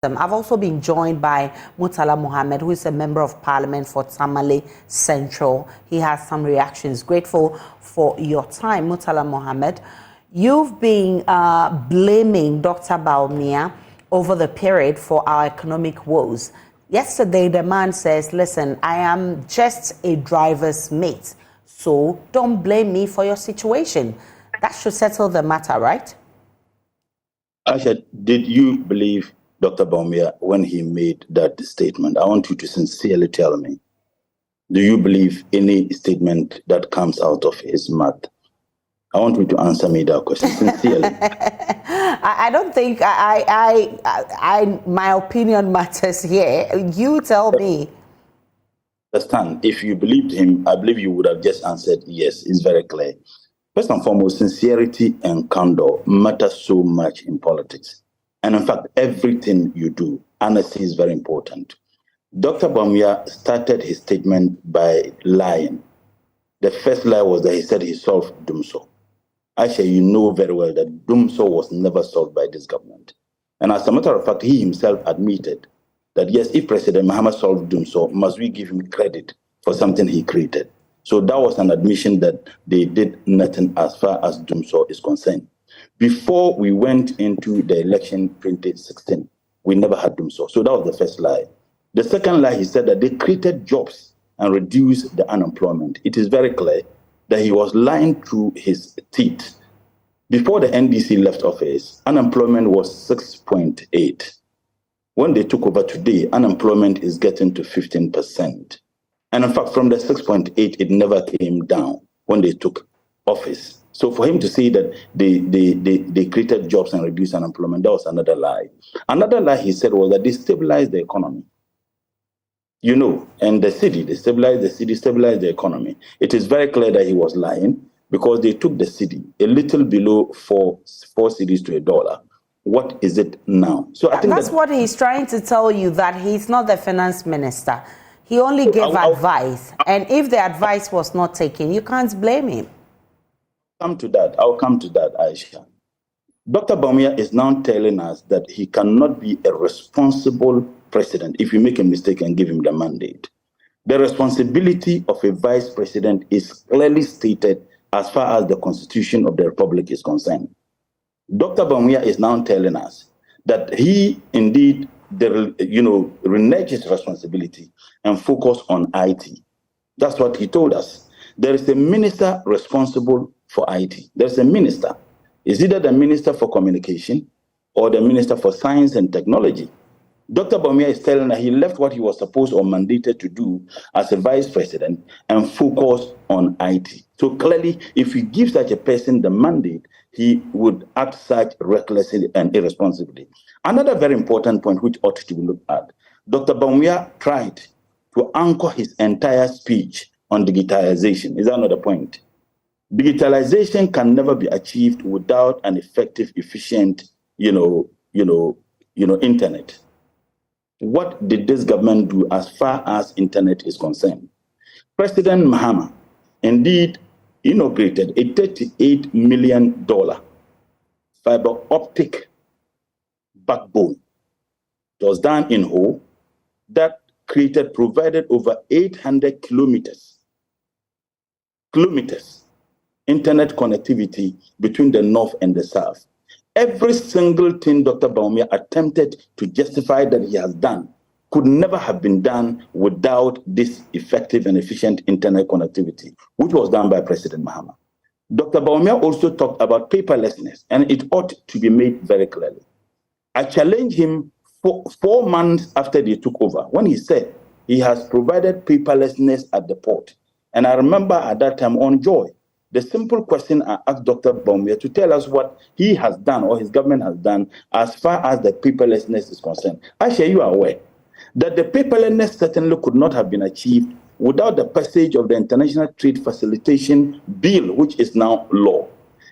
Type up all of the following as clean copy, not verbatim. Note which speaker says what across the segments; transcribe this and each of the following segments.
Speaker 1: I've also been joined by Murtala Muhammed, who is a member of parliament for Tamale Central. He has some reactions. Grateful for your time, Murtala Muhammed. You've been blaming Dr. Bawumia over the period for our economic woes. Yesterday, the man says, listen, I am just a driver's mate, so don't blame me for your situation. That should settle the matter, right?
Speaker 2: Aisha, did you believe Dr. Bawumia when he made that statement? I want you to sincerely tell me. Do you believe any statement that comes out of his mouth? I want you to answer me that question sincerely.
Speaker 1: I don't think my opinion matters here. You tell me.
Speaker 2: Understand, if you believed him, I believe you would have just answered yes. It's very clear. First and foremost, sincerity and candor matter so much in politics. And in fact, everything you do, honesty is very important. Dr. Bawumia started his statement by lying. The first lie was that he said he solved Dumso. Actually, you know very well that Dumso was never solved by this government. And as a matter of fact, he himself admitted that yes, if President Muhammad solved Dumso, must we give him credit for something he created? So that was an admission that they did nothing as far as Dumso is concerned. Before we went into the election 2016, we never had Dumso. So that was the first lie. The second lie, he said that they created jobs and reduced the unemployment. It is very clear that he was lying through his teeth. Before the NDC left office, unemployment was 6.8. When they took over today, unemployment is getting to 15%. And in fact, from the 6.8, it never came down when they took office. So for him to say that they created jobs and reduced unemployment, that was another lie. Another lie he said was that they stabilized the economy. You know, and the city, they stabilized the city, stabilized the economy. It is very clear that he was lying because they took the city a little below four cedis to $1. What is it now? So I think
Speaker 1: that's what he's trying to tell you, that he's not the finance minister. He only gave advice. And if the advice was not taken, you can't blame him.
Speaker 2: I'll come to that, Aisha. Dr. Bawumia is now telling us that he cannot be a responsible president if you make a mistake and give him the mandate. The responsibility of a vice president is clearly stated as far as the Constitution of the Republic is concerned. Dr. Bawumia is now telling us that he indeed renege his responsibility and focus on IT. That's what he told us. There is a minister responsible for IT. There's a minister. It's either the Minister for Communication or the Minister for Science and Technology. Dr. Bawumia is telling that he left what he was supposed or mandated to do as a vice president and focus on IT. So clearly, if you give such a person the mandate, he would act such recklessly and irresponsibly. Another very important point which ought to be looked at, Dr. Bawumia tried to anchor his entire speech on digitalization. Is that not the point? Digitalization can never be achieved without an effective, efficient, internet. What did this government do as far as internet is concerned? President Muhammad indeed inaugurated a $38 million fiber optic backbone. It was done in Ho that provided over 800 kilometers internet connectivity between the north and the south. Every single thing Dr. Bawumia attempted to justify that he has done could never have been done without this effective and efficient internet connectivity, which was done by President Muhammad. Dr. Bawumia also talked about paperlessness, and it ought to be made very clearly. I challenged him 4 months after they took over when he said he has provided paperlessness at the port. And I remember at that time on Joy, the simple question I asked Dr. Bawumia to tell us what he has done or his government has done as far as the paperlessness is concerned. Actually, you are aware that the paperlessness certainly could not have been achieved without the passage of the International Trade Facilitation Bill, which is now law.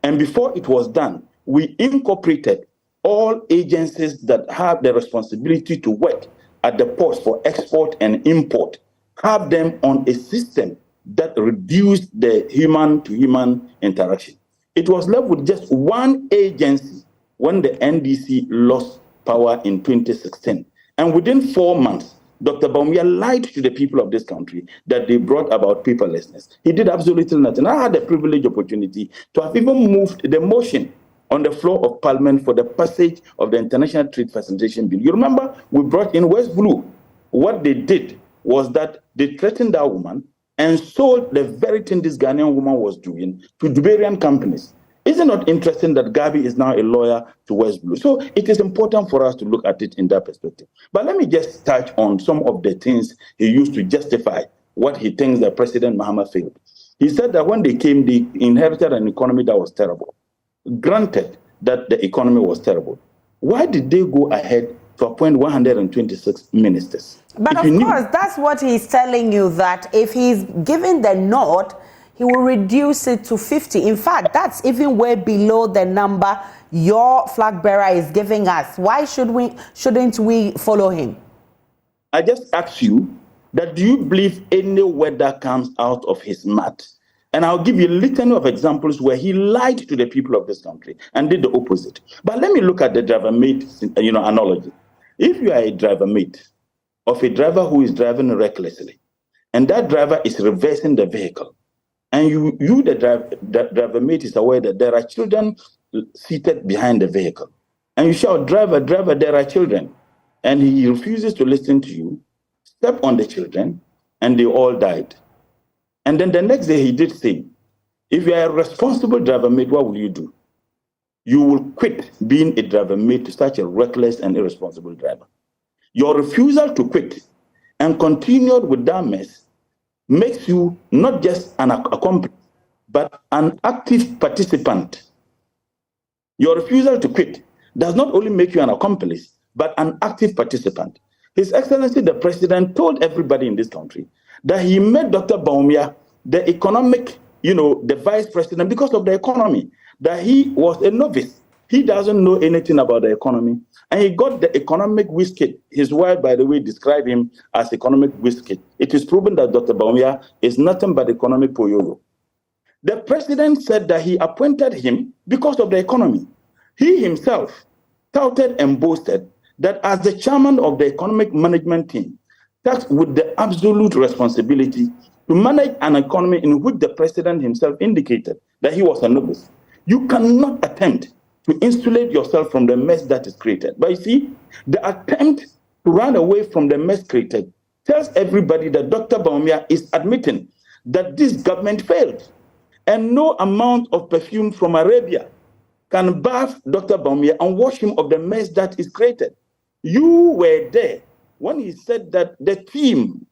Speaker 2: And before it was done, we incorporated all agencies that have the responsibility to work at the ports for export and import, have them on a system that reduced the human-to-human interaction. It was left with just one agency when the NDC lost power in 2016. And within 4 months, Dr. Bawumia lied to the people of this country that they brought about paperlessness. He did absolutely nothing. I had the privileged opportunity to have even moved the motion on the floor of Parliament for the passage of the International Trade Facilitation Bill. You remember we brought in West Blue. What they did was that they threatened that woman and sold the very thing this Ghanaian woman was doing to Dubarian companies. Is it not interesting that Gabi is now a lawyer to West Blue? So it is important for us to look at it in that perspective. But let me just touch on some of the things he used to justify what he thinks that President Muhammad failed. He said that when they came, they inherited an economy that was terrible. Granted that the economy was terrible, why did they go ahead to appoint 126 ministers?
Speaker 1: But of course, that's what he's telling you, that if he's given the nod, he will reduce it to 50. In fact, that's even way below the number your flag bearer is giving us. Why shouldn't we follow him?
Speaker 2: I just ask you that, do you believe any word that comes out of his mouth? And I'll give you a litany of examples where he lied to the people of this country and did the opposite. But let me look at the driver mate, analogy. If you are a driver mate of a driver who is driving recklessly, and that driver is reversing the vehicle, and the driver mate is aware that there are children seated behind the vehicle, and you shout, "Driver, driver, there are children," and he refuses to listen to you, step on the children, and they all died. And then the next day he did say, if you are a responsible driver mate, what will you do? You will quit being a driver mate to such a reckless and irresponsible driver. Your refusal to quit and continue with that mess makes you not just an accomplice, but an active participant. Your refusal to quit does not only make you an accomplice, but an active participant. His Excellency the President told everybody in this country that he made Dr. Bawumia the economic, the vice president because of the economy, that he was a novice. He doesn't know anything about the economy. And he got the economic whiskey. His wife, by the way, described him as economic whiskey. It is proven that Dr. Bawumia is nothing but economic poyoyo. The president said that he appointed him because of the economy. He himself touted and boasted that as the chairman of the economic management team, tasked with the absolute responsibility to manage an economy in which the president himself indicated that he was a novice. You cannot attempt to insulate yourself from the mess that is created. But you see, the attempt to run away from the mess created tells everybody that Dr. Bawumia is admitting that this government failed. And no amount of perfume from Arabia can bath Dr. Bawumia and wash him of the mess that is created. You were there when he said that the team,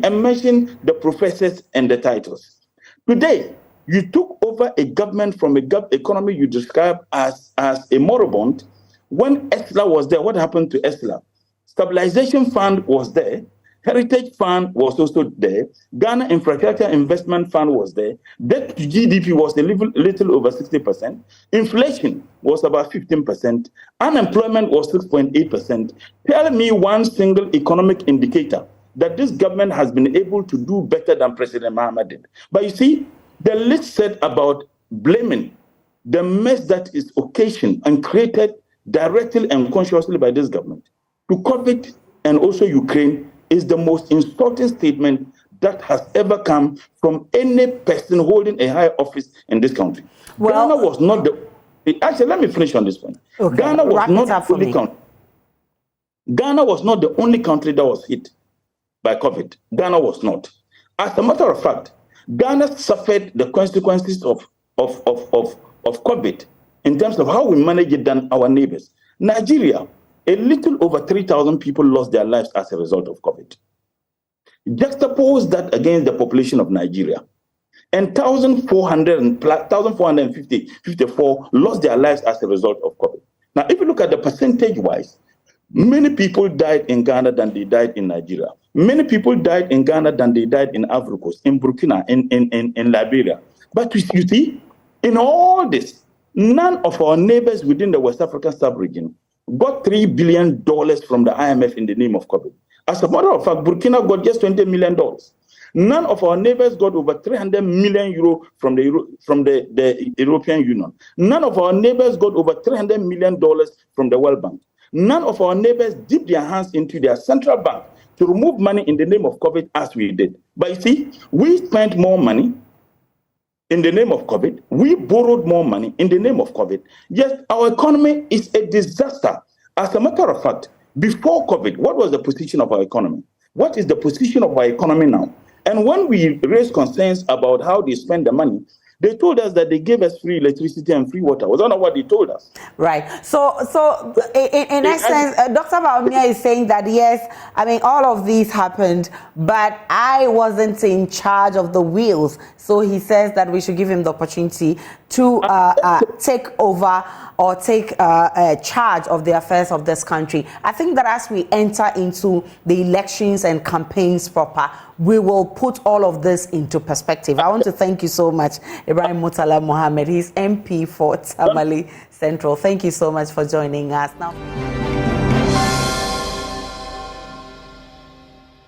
Speaker 2: and mentioned the professors and the titles. Today, you took over a government from a economy you described as a moribund. When ESLA was there, what happened to ESLA? Stabilization Fund was there. Heritage Fund was also there. Ghana Infrastructure Investment Fund was there. Debt to GDP was a little over 60%. Inflation was about 15%. Unemployment was 6.8%. Tell me one single economic indicator that this government has been able to do better than President Muhammad did. But you see, the list said about blaming the mess that is occasioned and created directly and consciously by this government to COVID and also Ukraine is the most insulting statement that has ever come from any person holding a high office in this country. Well, Ghana was not the... Actually, let me finish on this point. Okay. Ghana was not the only country. Ghana was not the only country that was hit by COVID. Ghana was not. As a matter of fact, Ghana suffered the consequences of COVID in terms of how we manage it than our neighbors. Nigeria, a little over 3,000 people lost their lives as a result of COVID. Juxtapose that against the population of Nigeria, and 1,454 lost their lives as a result of COVID. Now, if you look at the percentage-wise, many people died in Ghana than they died in Nigeria. Many people died in Ghana than they died in Ivory Coast, in Burkina, in Liberia. But you see, in all this, none of our neighbors within the West African sub-region got $3 billion from the IMF in the name of COVID. As a matter of fact, Burkina got just $20 million. None of our neighbors got over 300 million euro from the European Union. None of our neighbors got over $300 million from the World Bank. None of our neighbors dipped their hands into their central bank to remove money in the name of COVID as we did. But you see, we spent more money in the name of COVID. We borrowed more money in the name of COVID. Yet our economy is a disaster. As a matter of fact, before COVID, what was the position of our economy? What is the position of our economy now? And when we raised concerns about how they spend the money, they told us that they gave us free electricity and free water. Was that not what they told us?
Speaker 1: Right. So in essence, Dr. Bawumia is saying that, yes, I mean, all of these happened, but I wasn't in charge of the wheels. So he says that we should give him the opportunity to take over or take charge of the affairs of this country. I think that as we enter into the elections and campaigns proper, we will put all of this into perspective. I want to thank you so much, Ibrahim Murtala Muhammed. He's MP for Tamale Central. Thank you so much for joining us. Now.